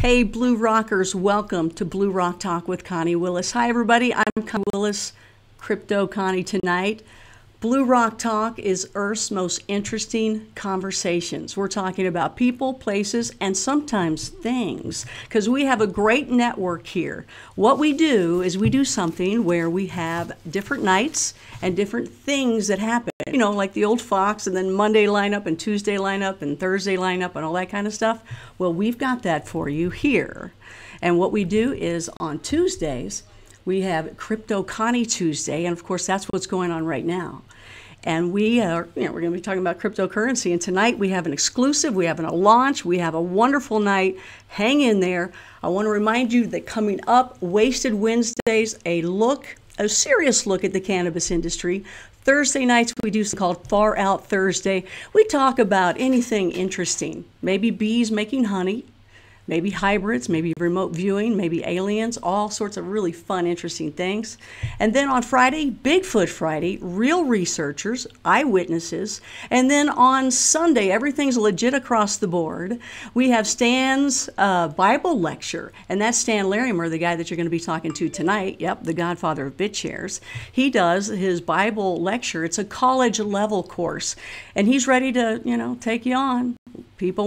Hey, Blue Rockers, welcome to Blue Rock Talk with Connie Willis. Hi, everybody. I'm Connie Willis, Crypto Connie tonight. Blue Rock Talk is Earth's most interesting conversations. We're talking about people, places, and sometimes things, because we have a great network here. What we do is we do something where we have different nights and different things that happen. You know, like the old Fox, and then Monday lineup, and Tuesday lineup, and Thursday lineup, and all that kind of stuff. Well, we've got that for you here. And what we do is on Tuesdays, we have Crypto Connie Tuesday, and of course that's what's going on right now. And we're going to be talking about cryptocurrency, and tonight we have an exclusive, we have a launch, we have a wonderful night. Hang in there. I want to remind you that coming up, Wasted Wednesdays, a serious look at the cannabis industry. Thursday nights we do something called Far Out Thursday. We talk about anything interesting, maybe bees making honey, maybe hybrids, maybe remote viewing, maybe aliens, all sorts of really fun, interesting things. And then on Friday, Bigfoot Friday, real researchers, eyewitnesses. And then on Sunday, everything's legit across the board. We have Stan's Bible lecture, and that's Stan Larimer, the guy that you're going to be talking to tonight. Yep, the godfather of BitShares. He does his Bible lecture. It's a college level course, and he's ready to, take you on. People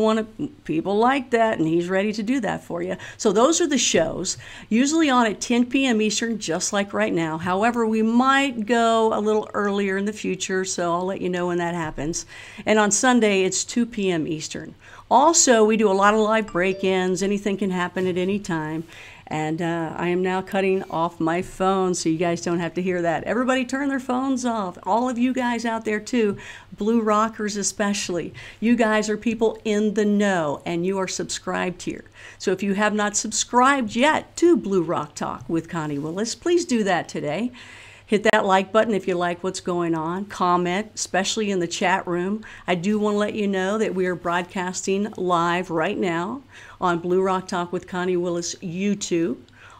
like that, and he's ready to do that for you. So those are the shows, usually on at 10 p.m. Eastern, just like right now. However, we might go a little earlier in the future, so I'll let you know when that happens. And on Sunday, it's 2 p.m. Eastern. Also, we do a lot of live break-ins. Anything can happen at any time. And I am now cutting off my phone so you guys don't have to hear that. Everybody turn their phones off. All of you guys out there too, Blue Rockers especially. You guys are people in the know and you are subscribed here. So if you have not subscribed yet to Blue Rock Talk with Connie Willis, please do that today. Hit that like button if you like what's going on. Comment, especially in the chat room. I do want to let you know that we are broadcasting live right now on Blue Rock Talk with Connie Willis YouTube,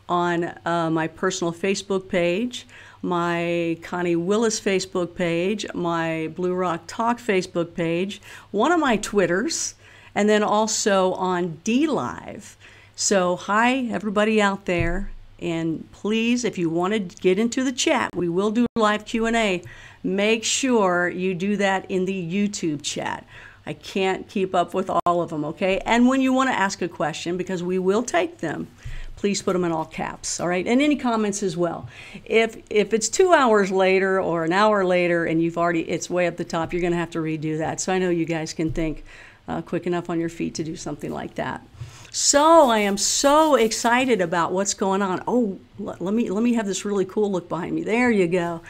on my personal Facebook page, my Connie Willis Facebook page, my Blue Rock Talk Facebook page, one of my Twitters, and then also on DLive. So hi, everybody out there. And please, if you want to get into the chat, we will do live Q&A. Make sure you do that in the YouTube chat. I can't keep up with all of them, okay? And when you want to ask a question, because we will take them, please put them in all caps, all right? And any comments as well. If it's 2 hours later or an hour later and it's way up the top, you're going to have to redo that. So I know you guys can think quick enough on your feet to do something like that. So I am so excited about what's going on. Oh, let me have this really cool look behind me. There you go.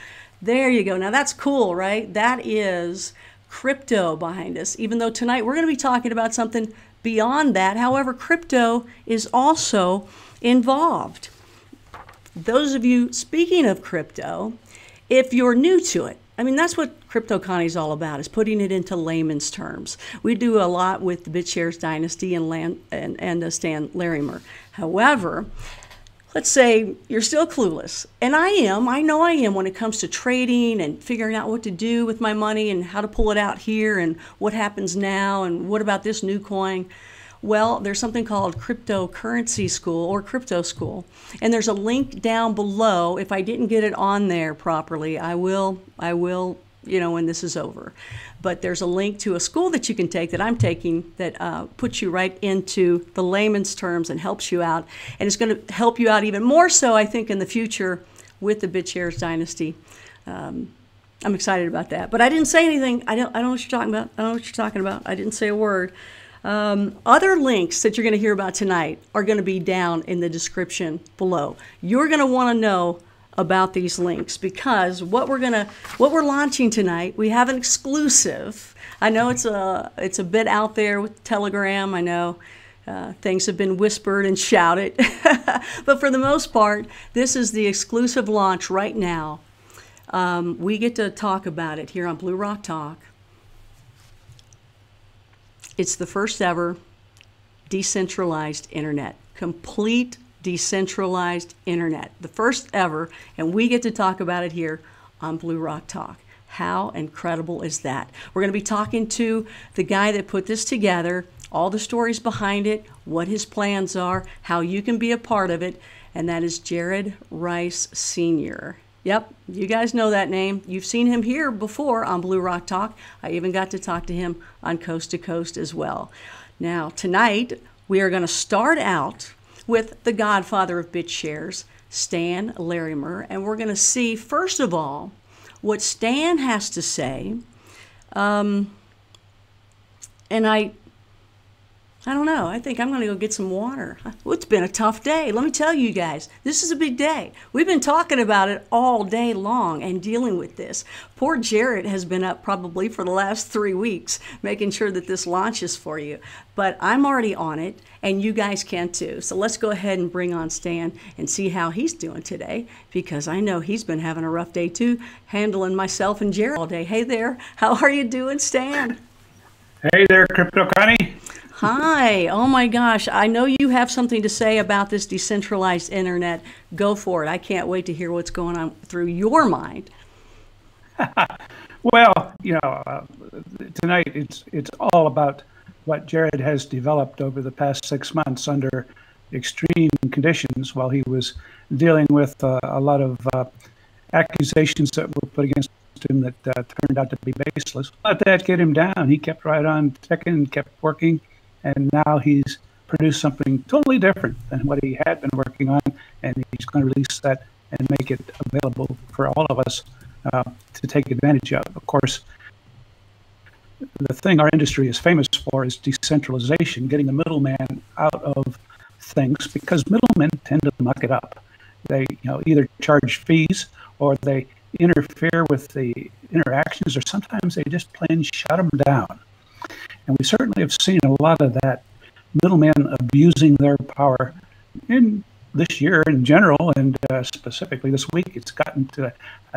There you go. Now that's cool, right? That is crypto behind us, even though tonight we're going to be talking about something beyond that. However, crypto is also involved. Those of you, speaking of crypto, if you're new to it, I mean, that's what Crypto Connie is all about, is putting it into layman's terms. We do a lot with the BitShares Dynasty and Stan Larimer. However, let's say you're still clueless. And I know I am when it comes to trading and figuring out what to do with my money and how to pull it out here and what happens now and what about this new coin. Well, there's something called Cryptocurrency School or Crypto School, and there's a link down below. If I didn't get it on there properly, I will, when this is over. But there's a link to a school that you can take that I'm taking that puts you right into the layman's terms and helps you out, and it's going to help you out even more so, I think, in the future with the BitShares Dynasty. I'm excited about that. But I didn't say anything. I don't know what you're talking about. I don't know what you're talking about. I didn't say a word. Other links that you're going to hear about tonight are going to be down in the description below. You're going to want to know about these links because what we're launching tonight, we have an exclusive. I know it's a bit out there with Telegram. I know things have been whispered and shouted, but for the most part, this is the exclusive launch right now. We get to talk about it here on Blue Rock Talk. It's the first ever decentralized internet, complete decentralized internet, the first ever, and we get to talk about it here on Blue Rock Talk. How incredible is that? We're going to be talking to the guy that put this together, all the stories behind it, what his plans are, how you can be a part of it, and that is Jared Rice Sr. Yep, you guys know that name. You've seen him here before on Blue Rock Talk. I even got to talk to him on Coast to Coast as well. Now, tonight, we are going to start out with the godfather of BitShares, Stan Larimer, and we're going to see, first of all, what Stan has to say. And I don't know. I think I'm going to go get some water. It's been a tough day. Let me tell you guys, this is a big day. We've been talking about it all day long and dealing with this. Poor Jared has been up probably for the last 3 weeks, making sure that this launches for you. But I'm already on it, and you guys can too. So let's go ahead and bring on Stan and see how he's doing today, because I know he's been having a rough day too, handling myself and Jared all day. Hey there. How are you doing, Stan? Hey there, Crypto Connie. Hi. Oh my gosh. I know you have something to say about this decentralized internet. Go for it. I can't wait to hear what's going on through your mind. Well, tonight it's all about what Jared has developed over the past 6 months under extreme conditions while he was dealing with a lot of accusations that were put against him that turned out to be baseless. Let that get him down. He kept right on ticking, kept working. And now he's produced something totally different than what he had been working on, and he's going to release that and make it available for all of us to take advantage of. Of course, the thing our industry is famous for is decentralization, getting the middleman out of things, because middlemen tend to muck it up. They either charge fees or they interfere with the interactions, or sometimes they just plain shut them down. And we certainly have seen a lot of that, middlemen abusing their power in this year in general, and specifically this week. It's gotten to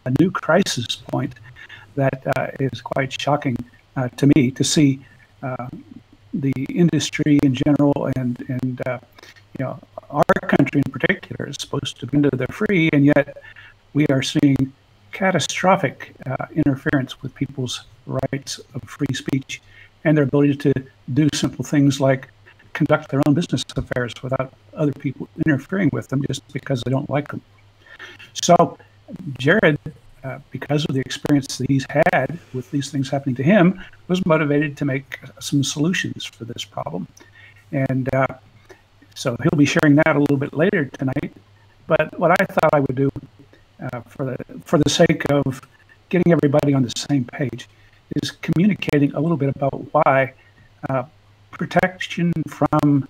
a new crisis point that is quite shocking to me to see the industry in general and our country in particular is supposed to be into the free, and yet we are seeing catastrophic interference with people's rights of free speech and their ability to do simple things like conduct their own business affairs without other people interfering with them just because they don't like them. So Jared, because of the experience that he's had with these things happening to him, was motivated to make some solutions for this problem. And so he'll be sharing that a little bit later tonight. But what I thought I would do for the sake of getting everybody on the same page is communicating a little bit about why protection from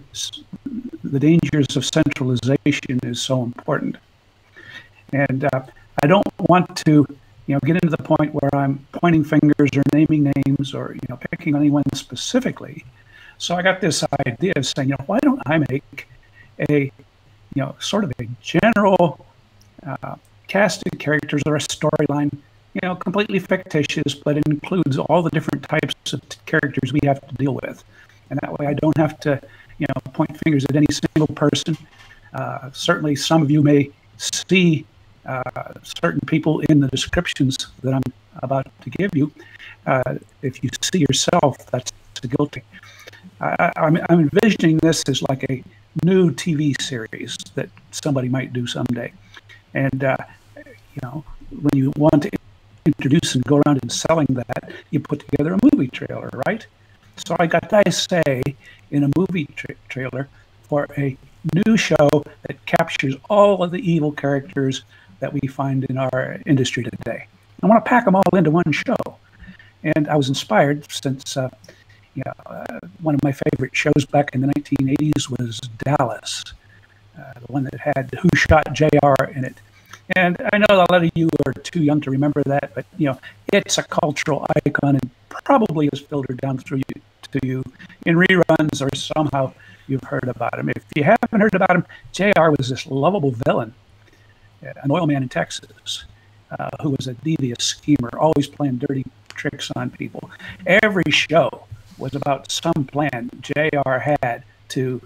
the dangers of centralization is so important. And I don't want to get into the point where I'm pointing fingers or naming names or picking on anyone specifically. So I got this idea of saying, why don't I make a sort of a general cast of characters or a storyline, completely fictitious, but it includes all the different types of characters we have to deal with. And that way I don't have to, point fingers at any single person. Certainly some of you may see certain people in the descriptions that I'm about to give you. If you see yourself, that's guilty. I'm envisioning this as like a new TV series that somebody might do someday. And, when you want to introduce and go around and selling that, you put together a movie trailer, right? So I got to say in a movie trailer for a new show that captures all of the evil characters that we find in our industry today. I want to pack them all into one show. And I was inspired since, one of my favorite shows back in the 1980s was Dallas, the one that had Who Shot JR in it. And I know a lot of you are too young to remember that, but it's a cultural icon and probably has filtered down through you to you in reruns, or somehow you've heard about him. If you haven't heard about him, JR was this lovable villain, an oil man in Texas, who was a devious schemer, always playing dirty tricks on people. Every show was about some plan JR had to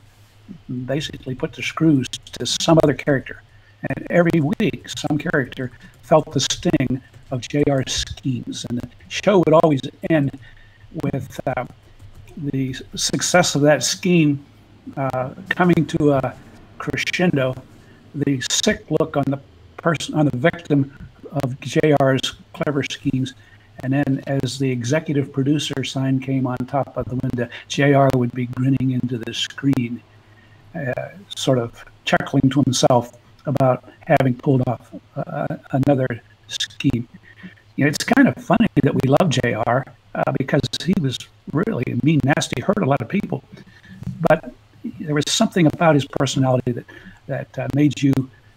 basically put the screws to some other character. And every week, some character felt the sting of JR's schemes. And the show would always end with the success of that scheme coming to a crescendo, the sick look on the person, on the victim of JR's clever schemes, and then as the executive producer sign came on top of the window, JR would be grinning into the screen, sort of chuckling to himself about having pulled off another scheme. You know, it's kind of funny that we love JR because he was really mean, nasty, hurt a lot of people. But there was something about his personality that made you,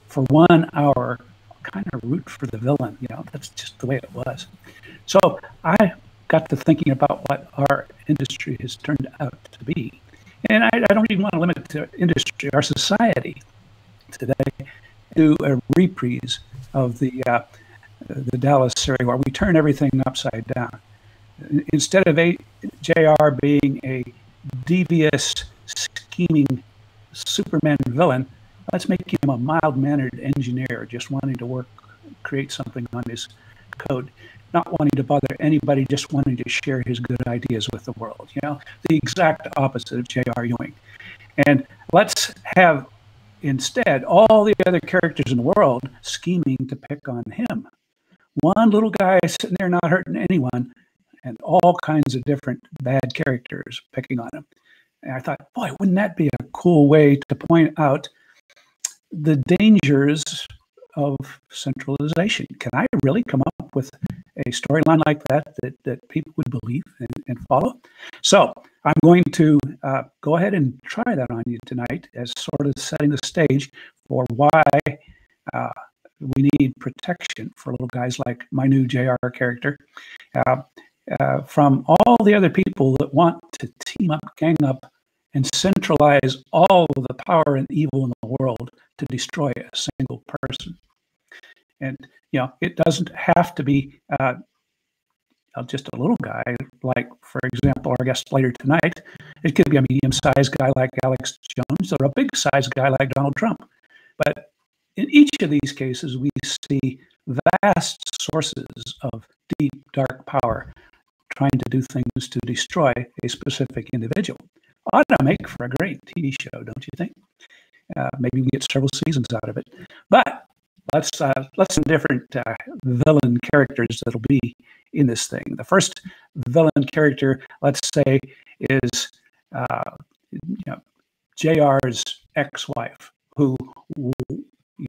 for 1 hour, kind of root for the villain. You know, that's just the way it was. So I got to thinking about what our industry has turned out to be. And I don't even want to limit it to industry. Our society today do a reprise of the Dallas series where we turn everything upside down. Instead of JR being a devious, scheming Superman villain, let's make him a mild-mannered engineer, just wanting to create something on his code, not wanting to bother anybody, just wanting to share his good ideas with the world. You know, the exact opposite of J.R. Ewing. And let's have instead all the other characters in the world scheming to pick on him. One little guy sitting there not hurting anyone, and all kinds of different bad characters picking on him. And I thought, boy, wouldn't that be a cool way to point out the dangers of centralization? Can I really come up with a storyline like that people would believe and follow? So I'm going to go ahead and try that on you tonight as sort of setting the stage for why we need protection for little guys like my new JR character from all the other people that want to team up, gang up, and centralize all of the power and evil in the world to destroy a single person. And, you know, it doesn't have to be just a little guy, like, for example, our guest later tonight. It could be a medium-sized guy like Alex Jones or a big-sized guy like Donald Trump. But in each of these cases, we see vast sources of deep, dark power trying to do things to destroy a specific individual. Ought to make for a great TV show, don't you think? Maybe we get several seasons out of it. But let's some different villain characters that'll be in this thing. The first villain character, let's say, is JR's ex-wife, who,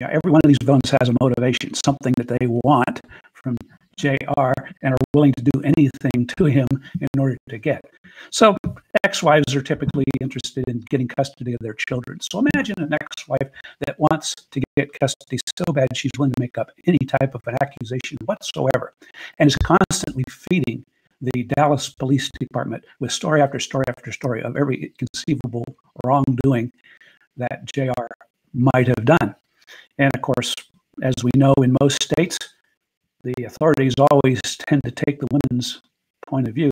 every one of these villains has a motivation, something that they want from JR and are willing to do anything to him in order to get. So ex-wives are typically interested in getting custody of their children. So imagine an ex-wife that wants to get custody so bad she's willing to make up any type of an accusation whatsoever, and is constantly feeding the Dallas Police Department with story after story after story of every conceivable wrongdoing that JR might have done. And of course, as we know, in most states, the authorities always tend to take the women's point of view.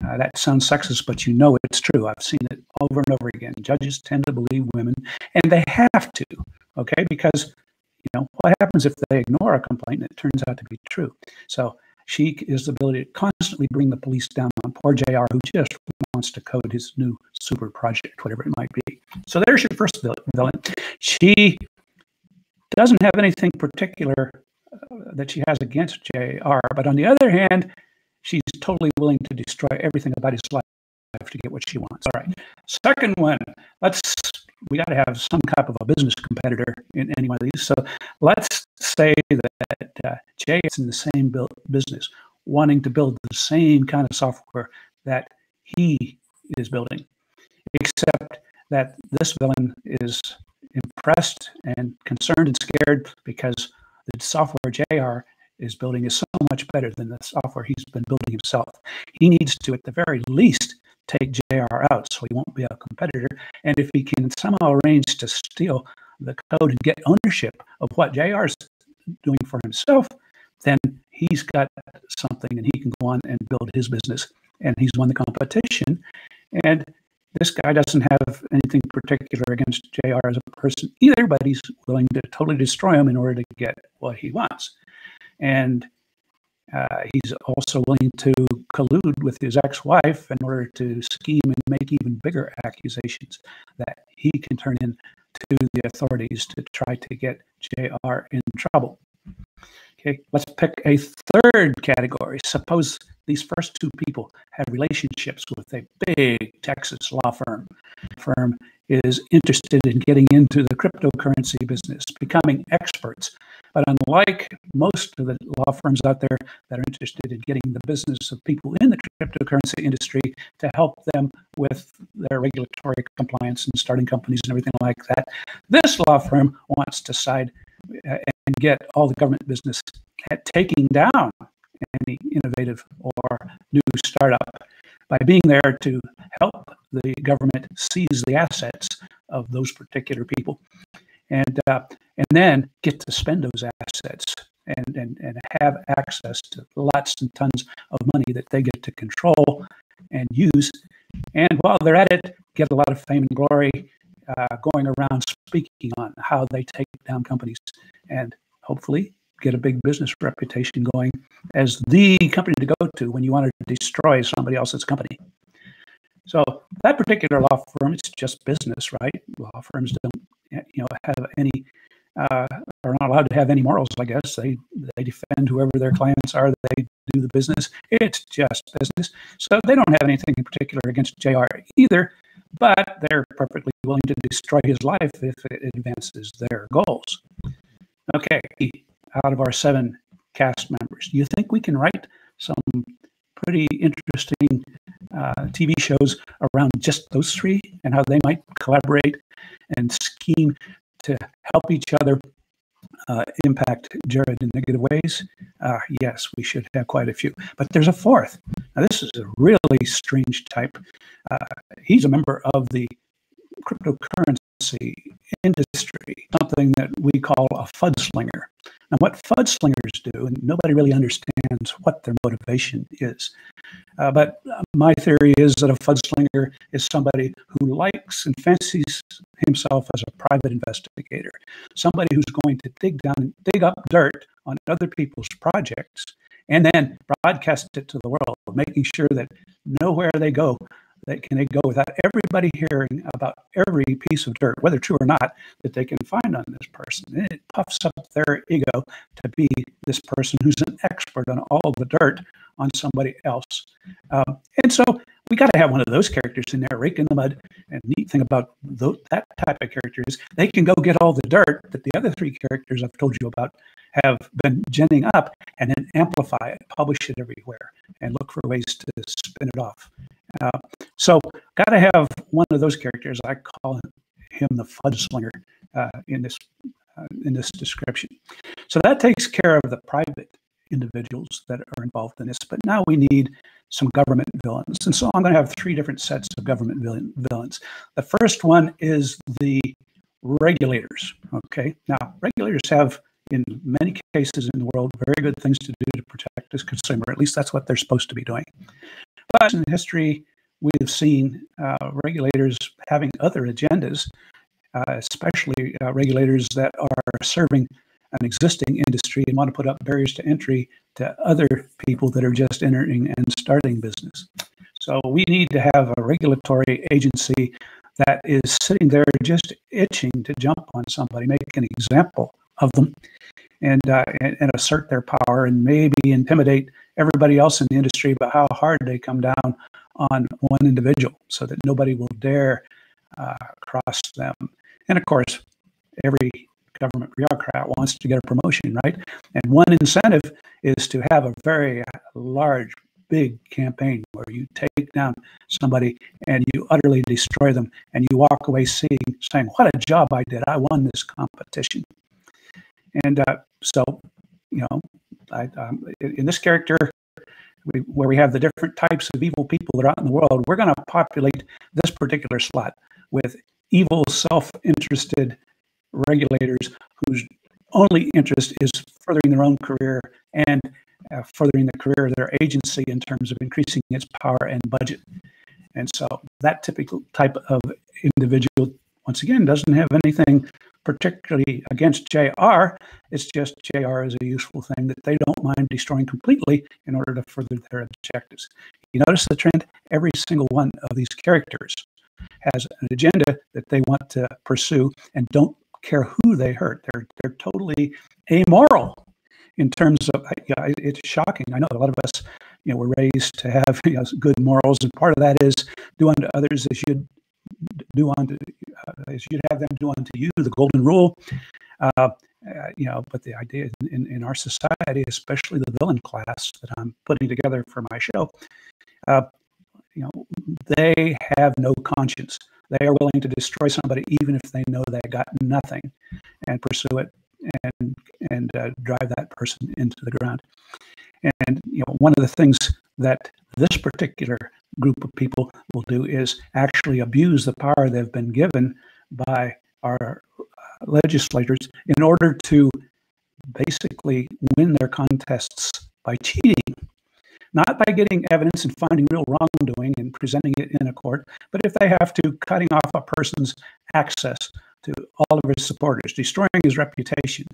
That sounds sexist, but you know it's true. I've seen it over and over again. Judges tend to believe women, and they have to, okay? Because, what happens if they ignore a complaint and it turns out to be true? So she is the ability to constantly bring the police down on poor JR, who just wants to code his new super project, whatever it might be. So there's your first villain. She doesn't have anything particular that she has against JR, but on the other hand, she's totally willing to destroy everything about his life to get what she wants. All right. Second one, we got to have some type of a business competitor in any one of these. So let's say that Jay is in the same business, wanting to build the same kind of software that he is building, except that this villain is impressed and concerned and scared because the software JR is building is so much better than the software he's been building himself. He needs to, at the very least, take JR out so he won't be a competitor. And if he can somehow arrange to steal the code and get ownership of what JR is doing for himself, then he's got something and he can go on and build his business. And he's won the competition. And this guy doesn't have anything particular against JR as a person either, but he's willing to totally destroy him in order to get what he wants. And He's also willing to collude with his ex-wife in order to scheme and make even bigger accusations that he can turn in to the authorities to try to get JR in trouble. Okay, let's pick a third category. Suppose these first two people have relationships with a big Texas law firm. The firm is interested in getting into the cryptocurrency business, becoming experts. But unlike most of the law firms out there that are interested in getting the business of people in the cryptocurrency industry to help them with their regulatory compliance and starting companies and everything like that, this law firm wants to side and get all the government business at taking down any innovative or new startup by being there to help the government seize the assets of those particular people, and then get to spend those assets and have access to lots and tons of money that they get to control and use. And while they're at it, get a lot of fame and glory, going around speaking on how they take down companies, and hopefully get a big business reputation going as the company to go to when you want to destroy somebody else's company. So that particular law firm, it's just business, right? Law firms don't, have any, are not allowed to have any morals, I guess. They defend whoever their clients are. They do the business. It's just business. So they don't have anything in particular against JR either, but they're perfectly willing to destroy his life if it advances their goals. Okay, out of our 7 cast members, do you think we can write some pretty interesting TV shows around just those 3 and how they might collaborate and scheme to help each other impact Jared in negative ways? Yes, we should have quite a few. But there's a 4th. Now, this is a really strange type. He's a member of the cryptocurrency industry, something that we call a fudslinger. Now, what fudslingers do, and nobody really understands what their motivation is, but my theory is that a fudslinger is somebody who likes and fancies himself as a private investigator, somebody who's going to dig up dirt on other people's projects and then broadcast it to the world, making sure that nowhere they go they go without everybody hearing about every piece of dirt, whether true or not, that they can find on this person. And it puffs up their ego to be this person who's an expert on all the dirt on somebody else. And so we got to have one of those characters in there, rake in the mud. And the neat thing about that type of character is they can go get all the dirt that the other 3 characters I've told you about have been ginning up and then amplify it, publish it everywhere, and look for ways to spin it off. So got to have one of those characters. I call him the fudslinger in this description. So that takes care of the private individuals that are involved in this. But now we need some government villains. And so I'm going to have 3 different sets of government villains. The first one is the regulators. Okay. Now, regulators have, in many cases in the world, very good things to do to protect the consumer. At least that's what they're supposed to be doing. But in history, we have seen regulators having other agendas, especially regulators that are serving an existing industry and want to put up barriers to entry to other people that are just entering and starting business. So we need to have a regulatory agency that is sitting there just itching to jump on somebody, make an example of them, and assert their power and maybe intimidate everybody else in the industry about how hard they come down on one individual so that nobody will dare cross them. And of course, every government bureaucrat wants to get a promotion, right? And one incentive is to have a very large, big campaign where you take down somebody and you utterly destroy them and you walk away saying, what a job I did. I won this competition. And so, in this character, where we have the different types of evil people that are out in the world, we're going to populate this particular slot with evil, self-interested regulators whose only interest is furthering their own career and furthering the career of their agency in terms of increasing its power and budget. And so that typical type of individual, once again, doesn't have anything particularly against JR. It's just JR is a useful thing that they don't mind destroying completely in order to further their objectives. You notice the trend? Every single one of these characters has an agenda that they want to pursue and don't care who they hurt. They're totally amoral in terms of, it's shocking. I know a lot of us, were raised to have good morals, and part of that is do unto others as you'd do unto, as you'd have them do unto you, the golden rule. But the idea in our society, especially the villain class that I'm putting together for my show, they have no conscience. They are willing to destroy somebody even if they know they got nothing, and pursue it and drive that person into the ground. And one of the things that this particular group of people will do is actually abuse the power they've been given by our legislators in order to basically win their contests by cheating. Not by getting evidence and finding real wrongdoing and presenting it in a court, but if they have to, cutting off a person's access to all of his supporters, destroying his reputation,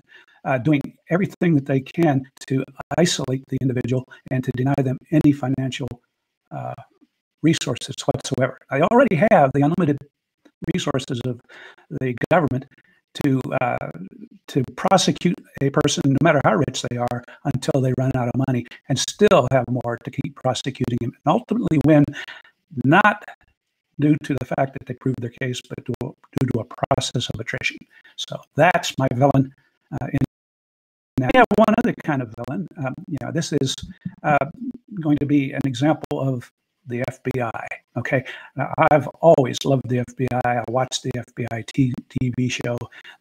doing everything that they can to isolate the individual and to deny them any financial resources whatsoever. They already have the unlimited resources of the government to prosecute a person, no matter how rich they are, until they run out of money, and still have more to keep prosecuting him, and ultimately win, not due to the fact that they proved their case, but due to a process of attrition. So that's my villain. Now, we have one other kind of villain. This is going to be an example of the FBI. Okay, now, I've always loved the FBI. I watched the FBI TV show.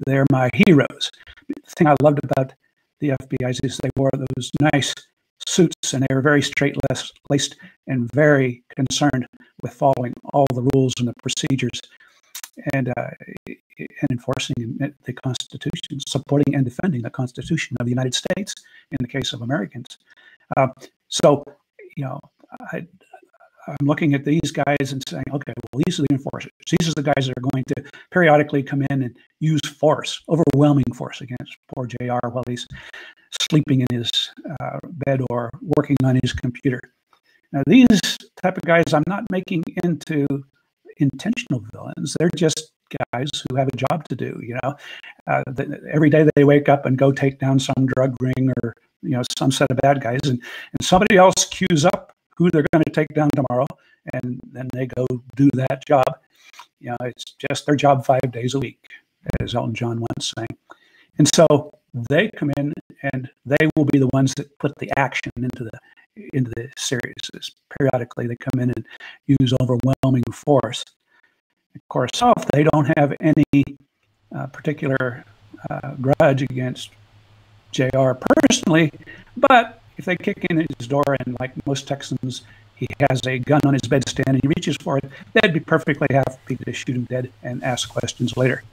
They're my heroes. The thing I loved about the FBI is they wore those nice suits, and they were very straight-laced and very concerned with following all the rules and the procedures, and enforcing the Constitution, supporting and defending the Constitution of the United States in the case of Americans. I'm looking at these guys and saying, okay, well, these are the enforcers. These are the guys that are going to periodically come in and use force, overwhelming force against poor JR while he's sleeping in his bed or working on his computer. Now, these type of guys I'm not making into intentional villains. They're just guys who have a job to do. Every day they wake up and go take down some drug ring or some set of bad guys, and somebody else queues up who they're going to take down tomorrow, and then they go do that job. It's just their job 5 days a week, as Elton John once sang. And so they come in, and they will be the ones that put the action into the series. Periodically, they come in and use overwhelming force. Of course, if they don't have any particular grudge against JR personally, but if they kick in his door and, like most Texans, he has a gun on his bedstand and he reaches for it, they'd be perfectly happy to shoot him dead and ask questions later.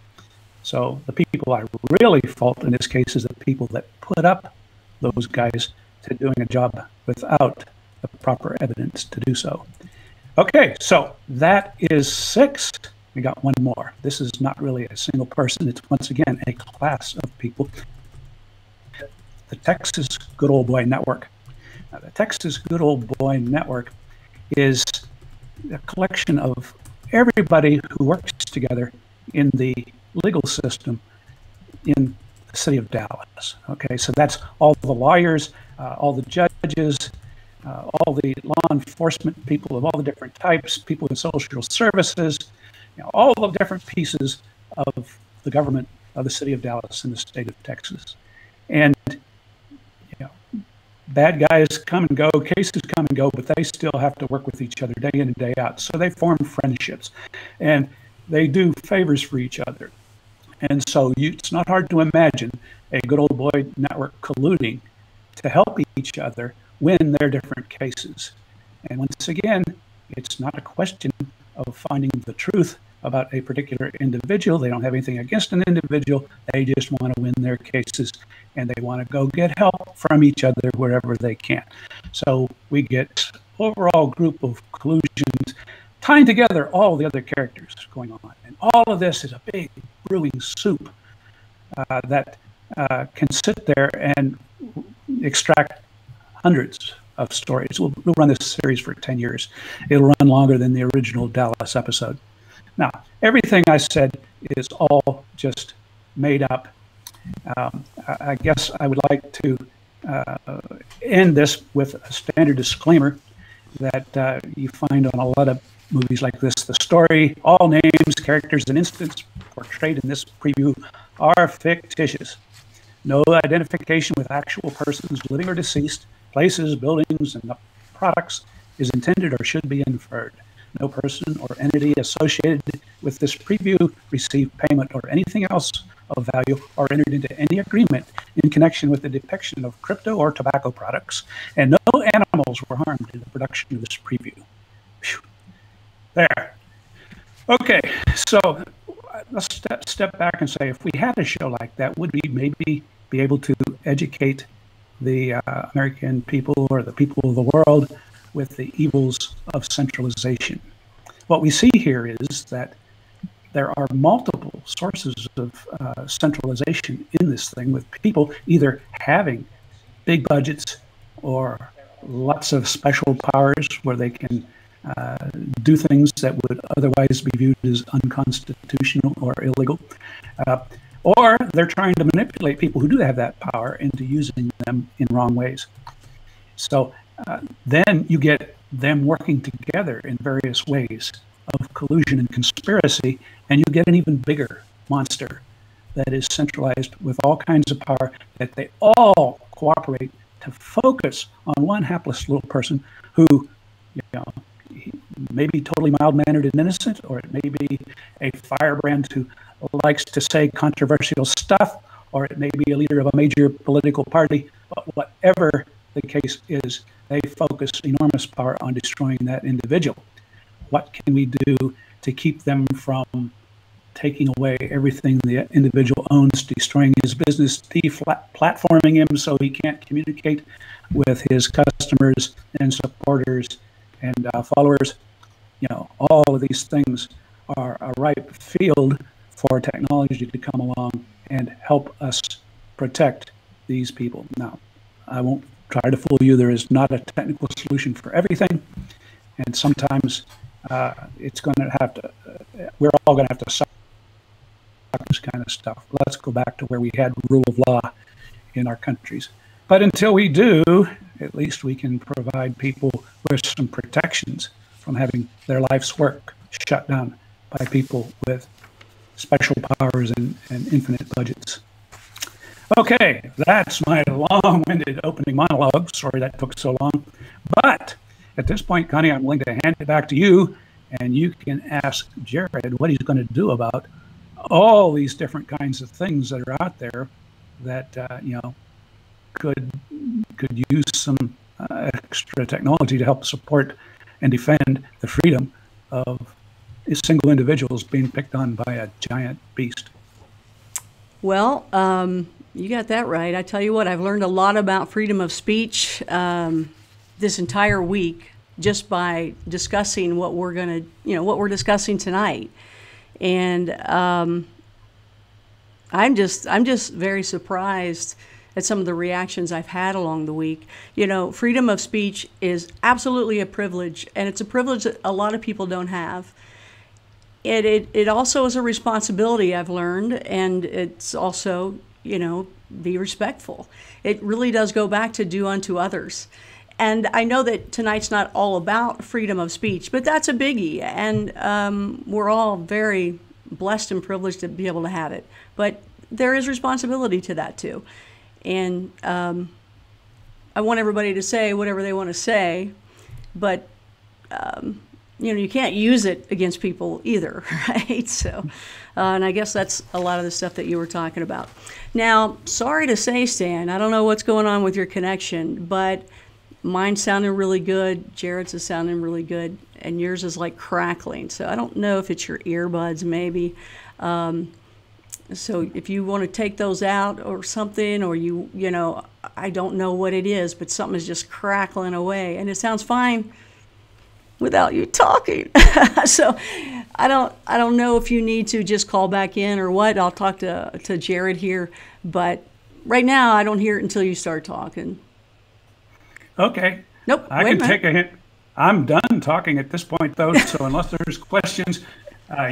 So the people I really fault in this case is the people that put up those guys to doing a job without the proper evidence to do so. Okay, so that is 6. We got one more. This is not really a single person. It's once again a class of people. The Texas Good Old Boy Network. Now, the Texas Good Old Boy Network is a collection of everybody who works together in the legal system in the city of Dallas. Okay, so that's all the lawyers, all the judges, all the law enforcement people of all the different types, people in social services, all the different pieces of the government of the city of Dallas in the state of Texas. And bad guys come and go, cases come and go, but they still have to work with each other day in and day out. So they form friendships, and they do favors for each other. And so it's not hard to imagine a Good Old Boy Network colluding to help each other win their different cases. And once again, it's not a question of finding the truth about a particular individual. They don't have anything against an individual. They just want to win their cases, and they want to go get help from each other wherever they can. So we get overall group of collusions tying together all the other characters going on. And all of this is a big brewing soup that can sit there and extract hundreds of stories. We'll run this series for 10 years. It'll run longer than the original Dallas episode. Now, everything I said is all just made up. I guess I would like to end this with a standard disclaimer that you find on a lot of movies like this. The story, all names, characters, and incidents portrayed in this preview are fictitious. No identification with actual persons, living or deceased, places, buildings, and products is intended or should be inferred. No person or entity associated with this preview received payment or anything else of value or entered into any agreement in connection with the depiction of crypto or tobacco products, and no animals were harmed in the production of this preview. Whew. There. Okay, so let's step back and say, if we had a show like that, would we maybe be able to educate the American people or the people of the world with the evils of centralization? What we see here is that there are multiple sources of centralization in this thing, with people either having big budgets or lots of special powers where they can do things that would otherwise be viewed as unconstitutional or illegal. Or they're trying to manipulate people who do have that power into using them in wrong ways. So then you get them working together in various ways of collusion and conspiracy, and you get an even bigger monster that is centralized with all kinds of power, that they all cooperate to focus on one hapless little person who, you know, may be totally mild-mannered and innocent, or it may be a firebrand who likes to say controversial stuff, or it may be a leader of a major political party. But whatever the case is, they focus enormous power on destroying that individual. What can we do to keep them from taking away everything the individual owns, destroying his business, deplatforming him so he can't communicate with his customers and supporters and followers? You know, all of these things are a ripe field for technology to come along and help us protect these people. Now, I won't try to fool you. There is not a technical solution for everything, and sometimes it's going to have to, we're all going to have to suck this kind of stuff. Let's go back to where we had rule of law in our countries. But until we do, at least we can provide people with some protections from having their life's work shut down by people with special powers and infinite budgets. Okay, that's my long-winded opening monologue. Sorry that took so long. But at this point, Connie, I'm willing to hand it back to you, and you can ask Jared what he's going to do about all these different kinds of things that are out there that you know, could use some extra technology to help support and defend the freedom of single individuals being picked on by a giant beast. Well, you got that right. I tell you what, I've learned a lot about freedom of speech this entire week just by discussing what we're going to, you know, what we're discussing tonight. And I'm just very surprised at some of the reactions I've had along the week. You know, freedom of speech is absolutely a privilege, and it's a privilege that a lot of people don't have. It also is a responsibility, I've learned, and it's also, you know, be respectful. It really does go back to do unto others. And I know that tonight's not all about freedom of speech, but that's a biggie, and we're all very blessed and privileged to be able to have it. But there is responsibility to that too. And I want everybody to say whatever they want to say, but you know, you can't use it against people either, right? So, and I guess that's a lot of the stuff that you were talking about. Now, sorry to say, Stan, I don't know what's going on with your connection, but mine's sounding really good, Jared's is sounding really good, and yours is like crackling. So I don't know if it's your earbuds, maybe. So if you want to take those out or something, or you know, I don't know what it is, but something is just crackling away, and it sounds fine without you talking. So I don't know if you need to just call back in or what. I'll talk to Jared here, but right now I don't hear it until you start talking. Okay. Nope. I can take a hint. I'm done talking at this point, though. So unless there's questions,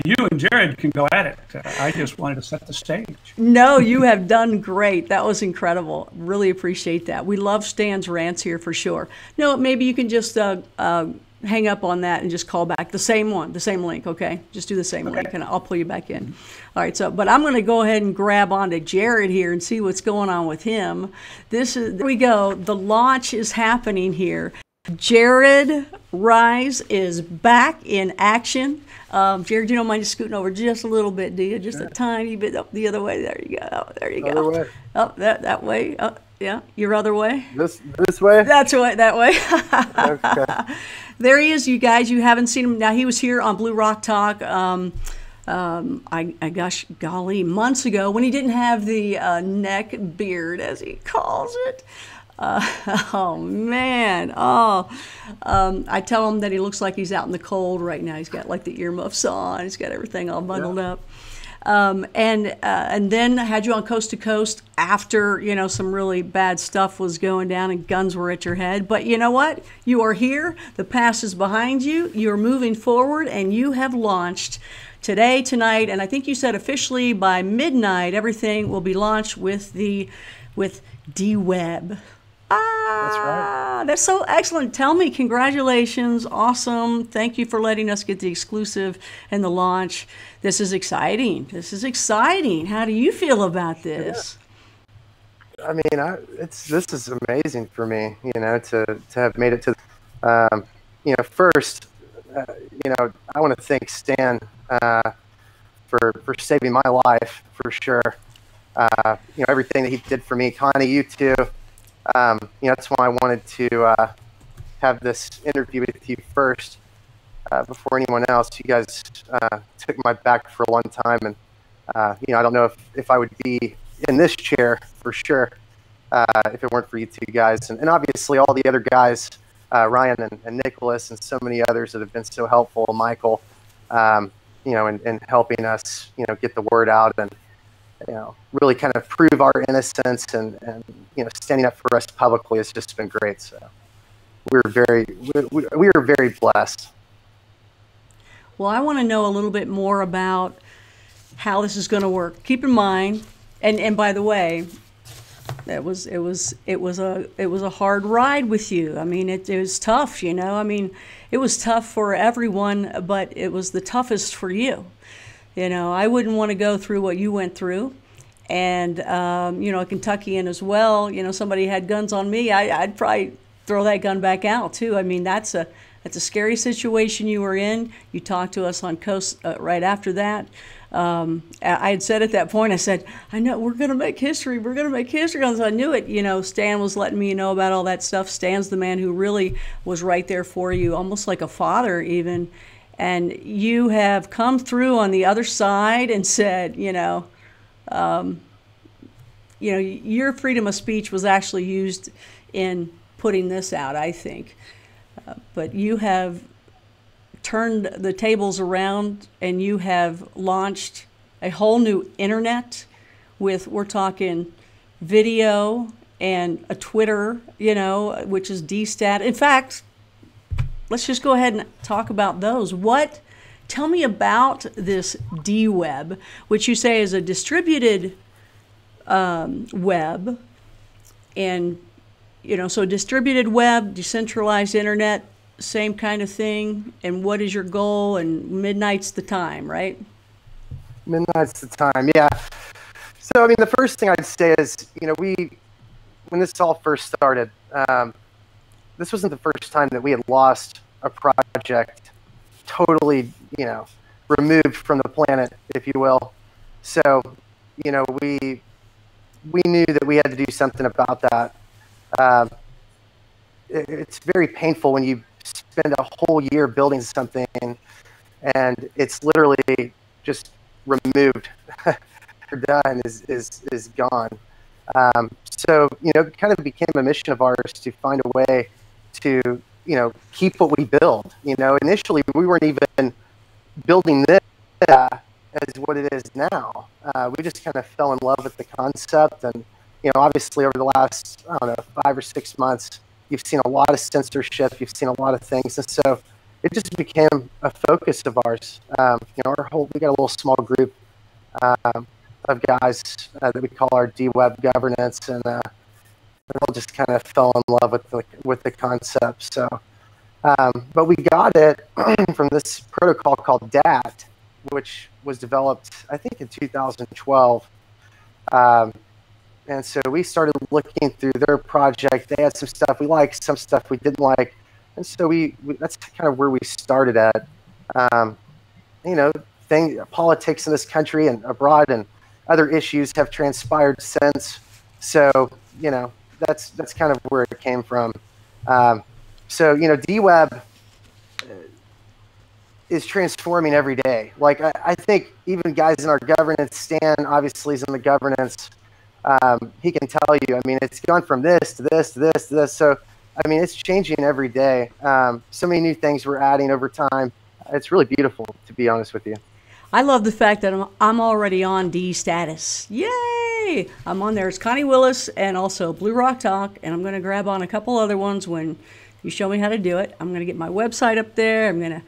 you and Jared can go at it. I just wanted to set the stage. No, you have done great. That was incredible. Really appreciate that. We love Stan's rants here for sure. No, maybe you can just hang up on that and just call back the same one, the same link. Okay, just do the same link, and I'll pull you back in. All right. So, but I'm going to go ahead and grab onto Jared here and see what's going on with him. There we go. The launch is happening here. Jared Rise is back in action. Jared, you don't mind just scooting over just a little bit, do you? Just a tiny bit up the other way. There you go. Oh, there you go. Other way. Oh, that way. Oh, yeah. Your other way. This way. That's right. That way. Okay. There he is, you guys. You haven't seen him. Now, he was here on Blue Rock Talk, golly, months ago when he didn't have the neck beard, as he calls it. Oh, man. I tell him that he looks like he's out in the cold right now. He's got like the earmuffs on. He's got everything all bundled up. And then I had you on Coast to Coast after, some really bad stuff was going down and guns were at your head. But you know what? You are here. The past is behind you. You're moving forward, and you have launched today, tonight, and I think you said officially by midnight, everything will be launched with dWeb. That's right. That's so excellent. Tell me, congratulations. Awesome. Thank you for letting us get the exclusive and the launch. This is exciting. This is exciting. How do you feel about this? Yeah. I mean, this is amazing for me, to have made it to, first, I want to thank Stan for saving my life, for sure. Everything that he did for me. Connie, you too. That's why I wanted to have this interview with you first before anyone else. You guys took my back for a long time, and I don't know if I would be in this chair for sure if it weren't for you two guys, and obviously all the other guys, Ryan and Nicholas, and so many others that have been so helpful. Michael, in helping us, get the word out and. Really kind of prove our innocence and standing up for us publicly has just been great. So we are very blessed. Well, I want to know a little bit more about how this is going to work. Keep in mind, and by the way, it was a hard ride with you. I mean, it was tough. I mean, it was tough for everyone, but it was the toughest for you. I wouldn't want to go through what you went through. And, a Kentuckian as well, somebody had guns on me, I'd probably throw that gun back out too. I mean, that's a scary situation you were in. You talked to us on Coast right after that. I had said at that point, I said, I know we're going to make history. We're going to make history. I knew it. Stan was letting me know about all that stuff. Stan's the man who really was right there for you, almost like a father even. And you have come through on the other side and said, your freedom of speech was actually used in putting this out, I think. But you have turned the tables around and you have launched a whole new internet with, we're talking video and a Twitter, which is dStat. In fact, let's just go ahead and talk about those. Tell me about this dWeb, which you say is a distributed web, and so distributed web, decentralized internet, same kind of thing. And what is your goal? And midnight's the time, right? Midnight's the time, yeah. So I mean, the first thing I'd say is, when this all first started, this wasn't the first time that we had lost a project totally, removed from the planet, if you will. So, we knew that we had to do something about that. It's very painful when you spend a whole year building something and it's literally just removed. You're done, is gone. So, it kind of became a mission of ours to find a way to, keep what we build. Initially we weren't even building this as what it is now. We just kind of fell in love with the concept, and obviously over the last, I don't know, 5 or 6 months, you've seen a lot of censorship, you've seen a lot of things, and so it just became a focus of ours. We got a little small group of guys that we call our dWeb governance, and we all just kind of fell in love with the concept. So, but we got it from this protocol called DAT, which was developed, I think, in 2012. And so we started looking through their project. They had some stuff we liked, some stuff we didn't like. And so that's kind of where we started at. Politics in this country and abroad and other issues have transpired since. So, that's kind of where it came from. dWeb is transforming every day. Like, I think even guys in our governance, Stan obviously is in the governance. He can tell you, I mean, it's gone from this to this to this to this. So, I mean, it's changing every day. So many new things we're adding over time. It's really beautiful, to be honest with you. I love the fact that I'm already on dstatus. Yay! I'm on there. It's Connie Willis and also bluerocktalk, and I'm going to grab on a couple other ones when you show me how to do it. I'm going to get my website up there. I'm going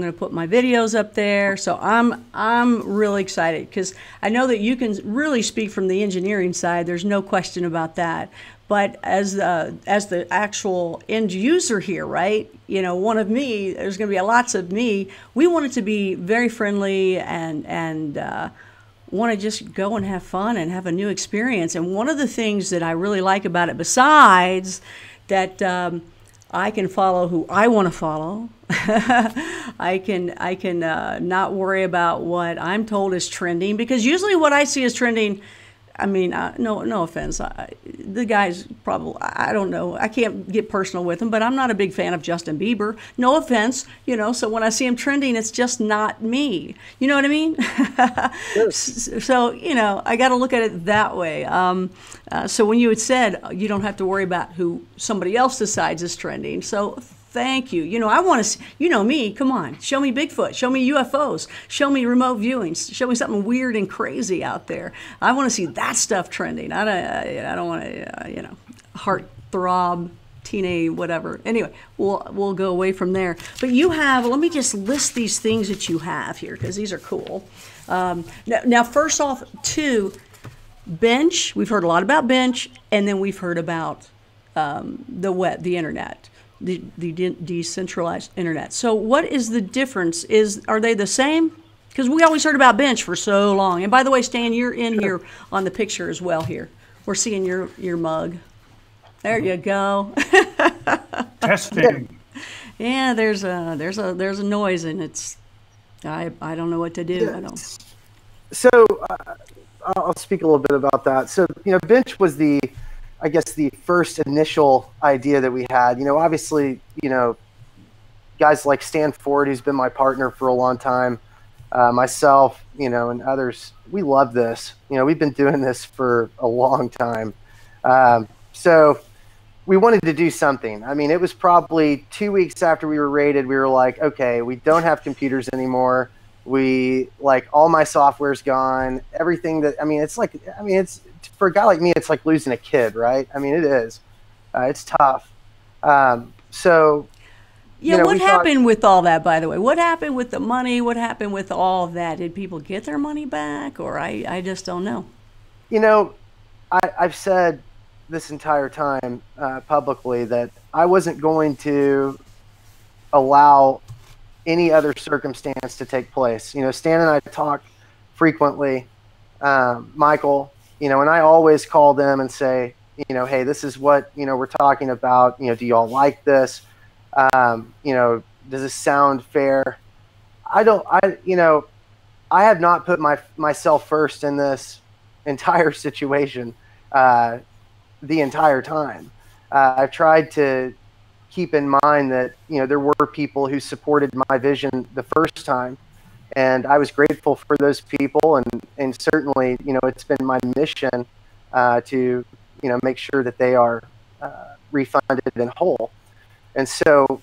to put my videos up there. So I'm really excited because I know that you can really speak from the engineering side. There's no question about that. But as the actual end user here, right? One of me. There's going to be lots of me. We want it to be very friendly and want to just go and have fun and have a new experience. And one of the things that I really like about it, besides that. I can follow who I want to follow. I can not worry about what I'm told is trending, because usually what I see as trending, I mean, no offense, the guy's probably, I don't know, I can't get personal with him, but I'm not a big fan of Justin Bieber. No offense, so when I see him trending, it's just not me. You know what I mean? So, I got to look at it that way. So when you had said you don't have to worry about who somebody else decides is trending, so thank you. I want to, me, come on, show me Bigfoot, show me UFOs, show me remote viewings, show me something weird and crazy out there. I want to see that stuff trending. I don't want to, heart throb, teenage, whatever. Anyway, we'll go away from there. But you have, let me just list these things that you have here, because these are cool. Now, first off, Bench, we've heard a lot about Bench, and then we've heard about the web, the internet. The decentralized internet. So what is the difference? Are they the same? Because we always heard about Bench for so long. And by the way, Stan, you're in here on the picture as well here. We're seeing your mug. There you go. Testing. Yeah, there's a noise, and it's I don't know what to do. Yeah. So I'll speak a little bit about that. So Bench was the first initial idea that we had. Obviously, guys like Stan Ford, who's been my partner for a long time, myself, and others, we love this. We've been doing this for a long time. So we wanted to do something. I mean, it was probably 2 weeks after we were raided, we were like, okay, we don't have computers anymore. All my software's gone. Everything that, it's, for a guy like me, it's like losing a kid, right? I mean, it is. It's tough. So, what happened with all that, by the way? What happened with the money? What happened with all of that? Did people get their money back, or I just don't know? I've said this entire time publicly that I wasn't going to allow any other circumstance to take place. Stan and I talk frequently, Michael, and I always call them and say, hey, this is what, we're talking about. Do you all like this? Does this sound fair? I have not put myself first in this entire situation the entire time. I've tried to keep in mind that, there were people who supported my vision the first time, and I was grateful for those people, and certainly, it's been my mission to, make sure that they are refunded in whole. And so,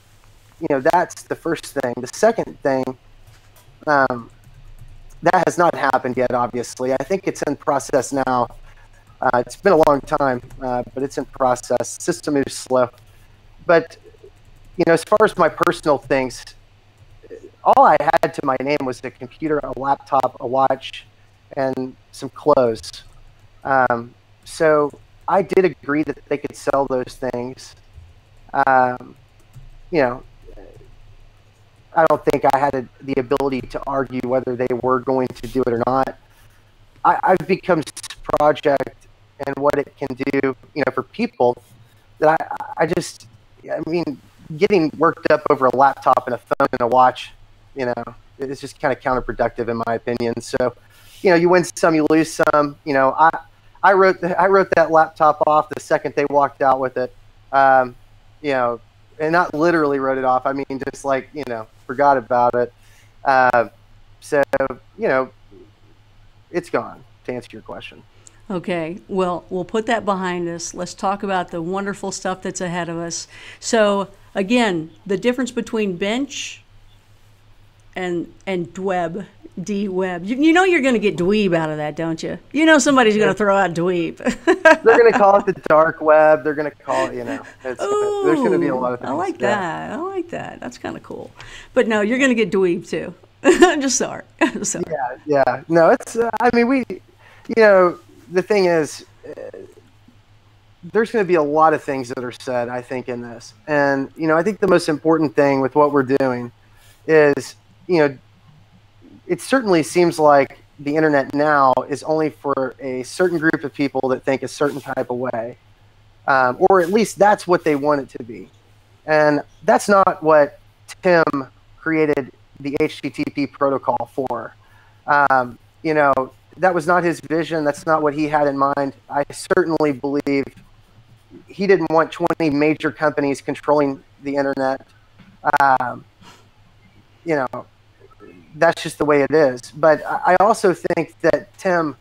that's the first thing. The second thing That has not happened yet, obviously. I think it's in process now. It's been a long time, but it's in process. The system moves slow. But, as far as my personal things, all I had to my name was a computer, a laptop, a watch, and some clothes. So I did agree that they could sell those things. I don't think I had the ability to argue whether they were going to do it or not. I've become project and what it can do, for people that getting worked up over a laptop and a phone and a watch, it's just kind of counterproductive in my opinion. So, you win some, you lose some. I wrote that laptop off the second they walked out with it. And not literally wrote it off. I mean, just like, forgot about it. So, it's gone, to answer your question. Okay, well, we'll put that behind us. Let's talk about the wonderful stuff that's ahead of us. So, again, the difference between Bench and dWeb, dWeb. You know you're going to get dweeb out of that, don't you? Somebody's going to throw out dweeb. They're going to call it the dark web. They're going to call it, there's going to be a lot of things. I like that. I like that. That's kind of cool. But no, you're going to get dweeb too. I'm just sorry. Sorry. Yeah. No, it's, the thing is, there's going to be a lot of things that are said, I think, in this. And, I think the most important thing with what we're doing is, it certainly seems like the internet now is only for a certain group of people that think a certain type of way. Or at least that's what they want it to be. And that's not what Tim created the HTTP protocol for. That was not his vision. That's not what he had in mind. I certainly believe he didn't want 20 major companies controlling the internet. That's just the way it is. But I also think that Tim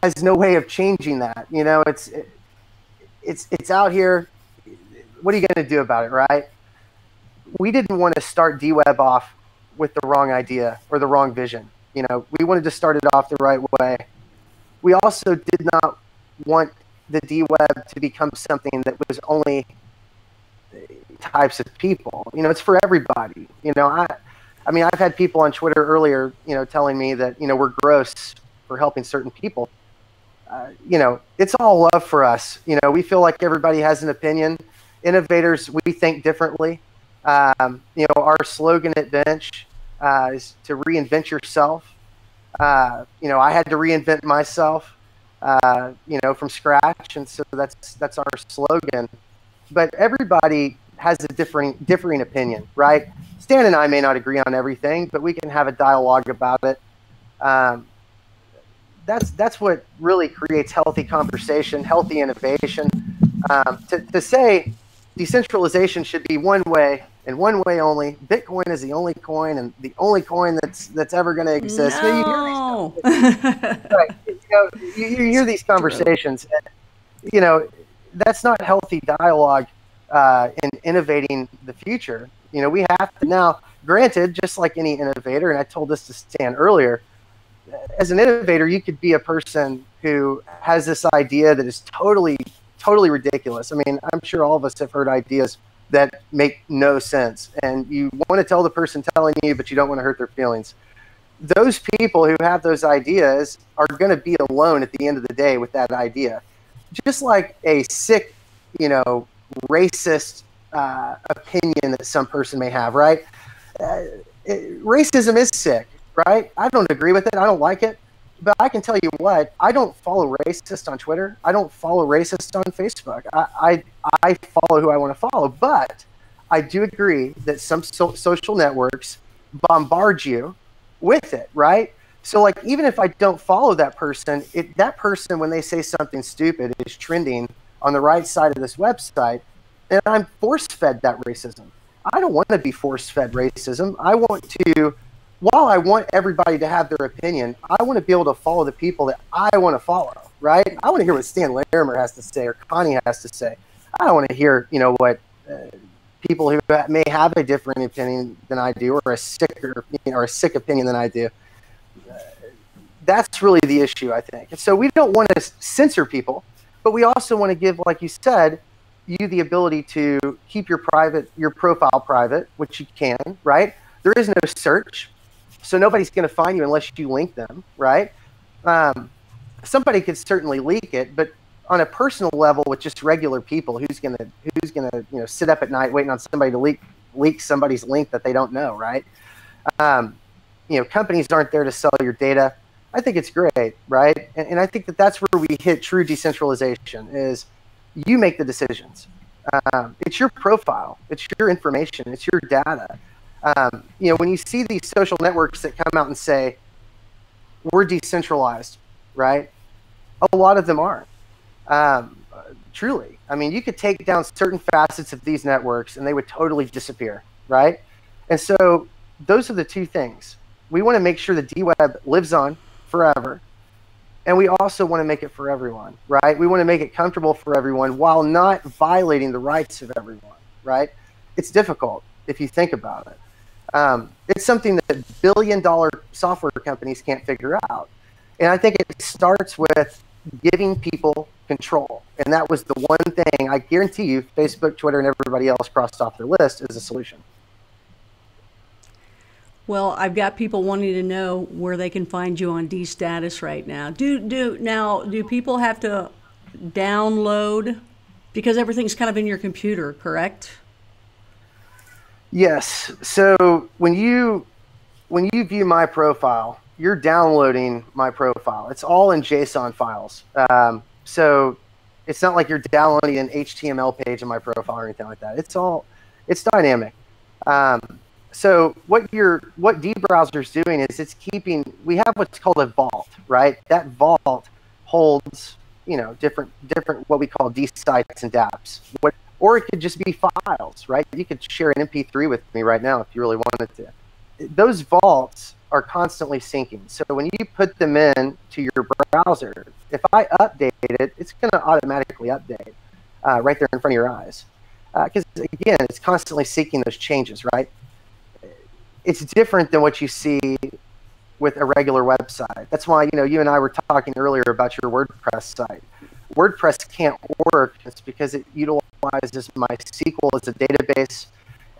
has no way of changing that. It's out here. What are you going to do about it, right? We didn't want to start dWeb off with the wrong idea or the wrong vision. We wanted to start it off the right way. We also did not want the dWeb to become something that was only types of people. It's for everybody. I've had people on Twitter earlier, telling me that, we're gross for helping certain people. It's all love for us. We feel like everybody has an opinion. Innovators, we think differently. Our slogan at Bench is to reinvent yourself. I had to reinvent myself, from scratch. And so that's our slogan. But everybody has a differing opinion, right? Stan and I may not agree on everything, but we can have a dialogue about it. That's what really creates healthy conversation, healthy innovation. To say decentralization should be one way and one way only. Bitcoin is the only coin and the only coin that's ever going to exist. No. Right. You hear these conversations, and that's not healthy dialogue in innovating the future. We have to now, granted, just like any innovator, and I told this to Stan earlier, as an innovator, you could be a person who has this idea that is totally ridiculous. I'm sure all of us have heard ideas that make no sense, and you want to tell the person telling you, but you don't want to hurt their feelings. Those people who have those ideas are going to be alone at the end of the day with that idea. Just like a sick, racist opinion that some person may have, right? Racism is sick, right? I don't agree with it. I don't like it. But I can tell you what, I don't follow racist on Twitter. I don't follow racist on Facebook. I follow who I want to follow. But I do agree that some social networks bombard you with it, right? So, like, even if I don't follow that person, that person, when they say something stupid, is trending on the right side of this website, and I'm force-fed that racism. I don't want to be force-fed racism. While I want everybody to have their opinion, I want to be able to follow the people that I want to follow, right? I want to hear what Stan Larimer has to say or Connie has to say. I don't want to hear, what people who may have a different opinion than I do, or a sicker, or a sick opinion than I do. That's really the issue, I think. And so we don't want to censor people, but we also want to give, like you said, you the ability to keep your profile private, which you can, right? There is no search, so nobody's going to find you unless you link them, right? Somebody could certainly leak it, but on a personal level with just regular people, who's gonna sit up at night waiting on somebody to leak somebody's link that they don't know, right? Companies aren't there to sell your data. I think it's great, right? And I think that's where we hit true decentralization, is you make the decisions. It's your profile, it's your information, it's your data. When you see these social networks that come out and say, we're decentralized, right? A lot of them aren't. Truly. I mean, you could take down certain facets of these networks and they would totally disappear, right? And so those are the two things. We want to make sure the dWeb lives on forever, and we also want to make it for everyone, right? We want to make it comfortable for everyone while not violating the rights of everyone, right? It's difficult if you think about it. It's something that billion-dollar software companies can't figure out. And I think it starts with giving people control. And that was the one thing, I guarantee you, Facebook, Twitter, and everybody else crossed off their list as a solution. Well, I've got people wanting to know where they can find you on dStatus right now. Do people have to download, because everything's kind of in your computer, correct? Yes. So when you view my profile, you're downloading my profile. It's all in JSON files. So it's not like you're downloading an HTML page in my profile or anything like that. It's dynamic. So what dBrowser is doing is it's keeping, we have what's called a vault, right? That vault holds, different what we call dsites and dApps. Or it could just be files, right? You could share an MP3 with me right now if you really wanted to. Those vaults are constantly syncing. So when you put them in to your browser, if I update it, it's going to automatically update right there in front of your eyes. Because again, it's constantly seeking those changes, right? It's different than what you see with a regular website. That's why, you and I were talking earlier about your WordPress site. WordPress can't work. It's because it utilizes MySQL as a database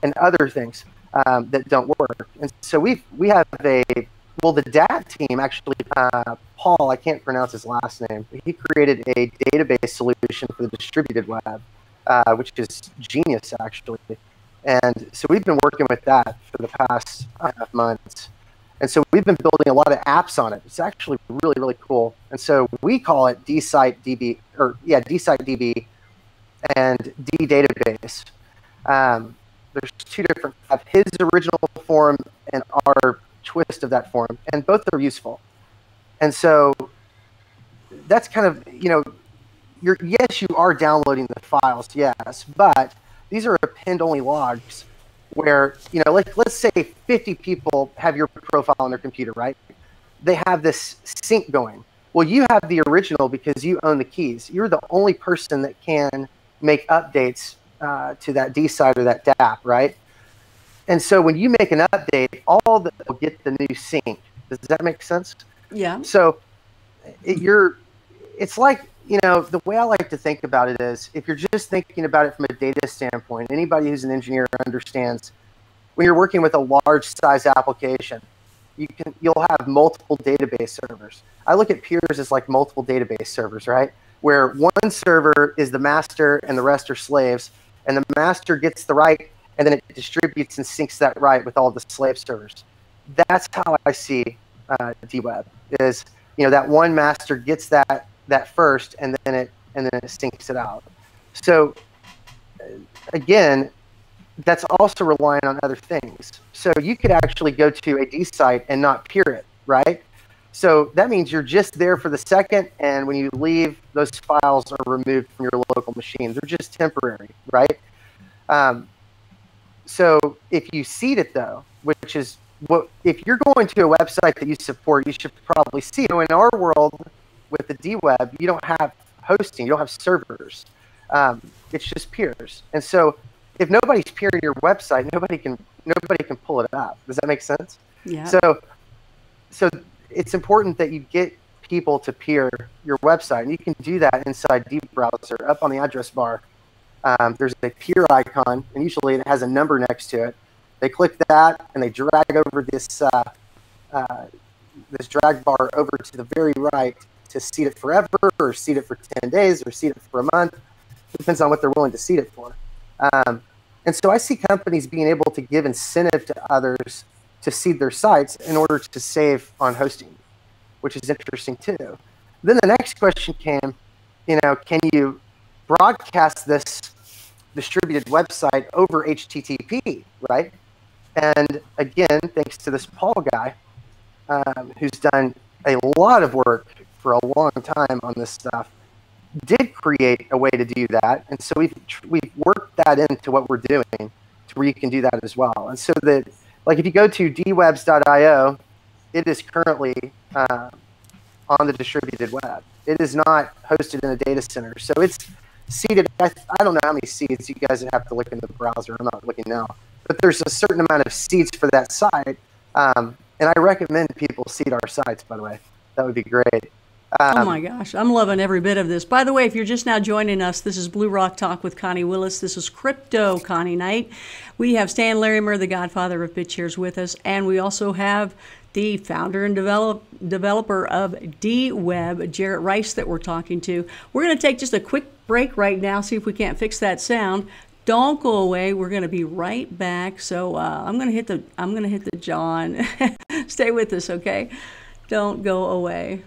and other things that don't work. And so we have the DAT team actually, Paul, I can't pronounce his last name, he created a database solution for the distributed web, which is genius actually. And so we've been working with that for the past 5 months. And so we've been building a lot of apps on it. It's actually really, really cool. And so we call it dSiteDB, dSiteDB and dDatabase. There's two different, his original form and our twist of that form, and both are useful. And so that's kind of, yes, you are downloading the files, yes, but these are append-only logs where, let's say 50 people have your profile on their computer, right? They have this sync going. Well, you have the original because you own the keys. You're the only person that can make updates to that dSite or that dApp, right? And so when you make an update, all that will get the new sync. Does that make sense? Yeah. So it's like, the way I like to think about it is, if you're just thinking about it from a data standpoint, anybody who's an engineer understands when you're working with a large size application, you'll have multiple database servers. I look at peers as like multiple database servers, right? Where one server is the master and the rest are slaves, and the master gets the write, and then it distributes and syncs that write with all the slave servers. That's how I see dWeb, is, that one master gets that first, and then it syncs it out. So again, that's also relying on other things. So you could actually go to a dSite and not peer it, right? So that means you're just there for the second, and when you leave, those files are removed from your local machine. They're just temporary, right? So if you seed it though, which is if you're going to a website that you support, you should probably see. In our world, with the dWeb, you don't have hosting, you don't have servers. It's just peers. And so if nobody's peering your website, nobody can pull it up. Does that make sense? Yeah. So it's important that you get people to peer your website, and you can do that inside dBrowser. Up on the address bar, there's a peer icon, and usually it has a number next to it. They click that, and they drag over this this drag bar over to the very right to seed it forever, or seed it for 10 days, or seed it for a month. It depends on what they're willing to seed it for. And so I see companies being able to give incentive to others to seed their sites in order to save on hosting, which is interesting too. Then the next question came, can you broadcast this distributed website over HTTP, right? And again, thanks to this Paul guy, who's done a lot of work for a long time on this stuff, did create a way to do that. And so we've worked that into what we're doing to where you can do that as well. And so that, like, if you go to dwebs.io, it is currently on the distributed web. It is not hosted in a data center. So it's seeded. I don't know how many seeds. You guys would have to look in the browser. I'm not looking now. But there's a certain amount of seeds for that site. And I recommend people seed our sites, by the way. That would be great. Oh my gosh, I'm loving every bit of this. By the way, if you're just now joining us, this is Blue Rock Talk with Connie Willis. This is Crypto Connie night. We have Stan Larimer, the godfather of BitShares, with us, and we also have the founder and developer of dWeb, Jarrett Rice, that we're talking to. We're going to take just a quick break right now, see if we can't fix that sound. Don't go away. We're going to be right back. So I'm going to hit the John. Stay with us, okay? Don't go away.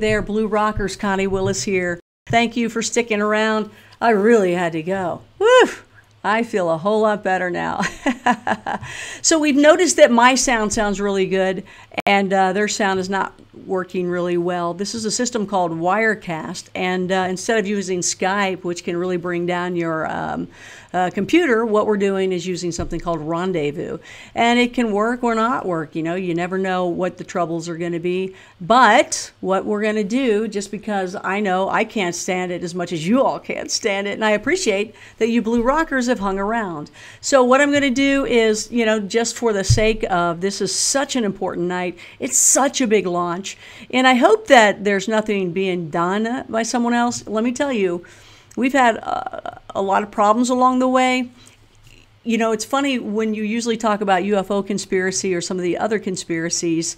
there, Blue Rockers. Connie Willis here. Thank you for sticking around. I really had to go. Woo! I feel a whole lot better now. So we've noticed that my sound sounds really good, and their sound is not working really well. This is a system called Wirecast, and instead of using Skype, which can really bring down your computer, what we're doing is using something called Rendezvous. And it can work or not work. You know, you never know what the troubles are going to be. But what we're going to do, just because I know I can't stand it as much as you all can't stand it, and I appreciate that you Blue Rockers have hung around. So what I'm going to do is, you know, just for the sake of, this is such an important night. It's such a big launch. And I hope that there's nothing being done by someone else. Let me tell you, we've had a lot of problems along the way. You know, it's funny when you usually talk about UFO conspiracy or some of the other conspiracies,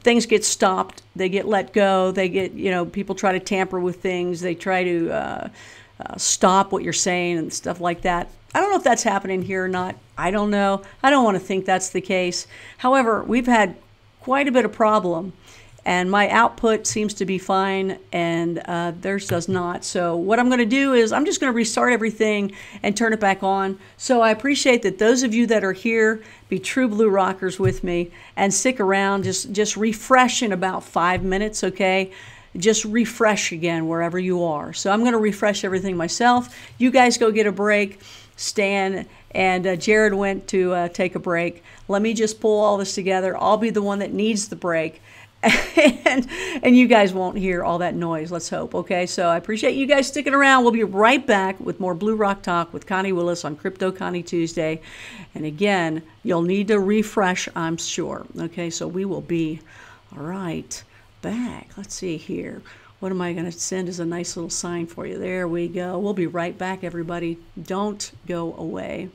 things get stopped, they get let go, they get, you know, people try to tamper with things, they try to stop what you're saying and stuff like that. I don't know if that's happening here or not. I don't know. I don't want to think that's the case. However, we've had quite a bit of problem. And my output seems to be fine, and theirs does not. So what I'm going to do is I'm just going to restart everything and turn it back on. So I appreciate that those of you that are here, be true Blue Rockers with me, and stick around. Just refresh in about 5 minutes, okay? Just refresh again wherever you are. So I'm going to refresh everything myself. You guys go get a break. Stan and Jared went to take a break. Let me just pull all this together. I'll be the one that needs the break. and you guys won't hear all that noise, let's hope. Okay, so I appreciate you guys sticking around. We'll be right back with more Blue Rock Talk with Connie Willis on Crypto Connie Tuesday. And again, you'll need to refresh, I'm sure. Okay, so we will be all right back. Let's see here. What am I going to send as a nice little sign for you? There we go. We'll be right back, everybody. Don't go away.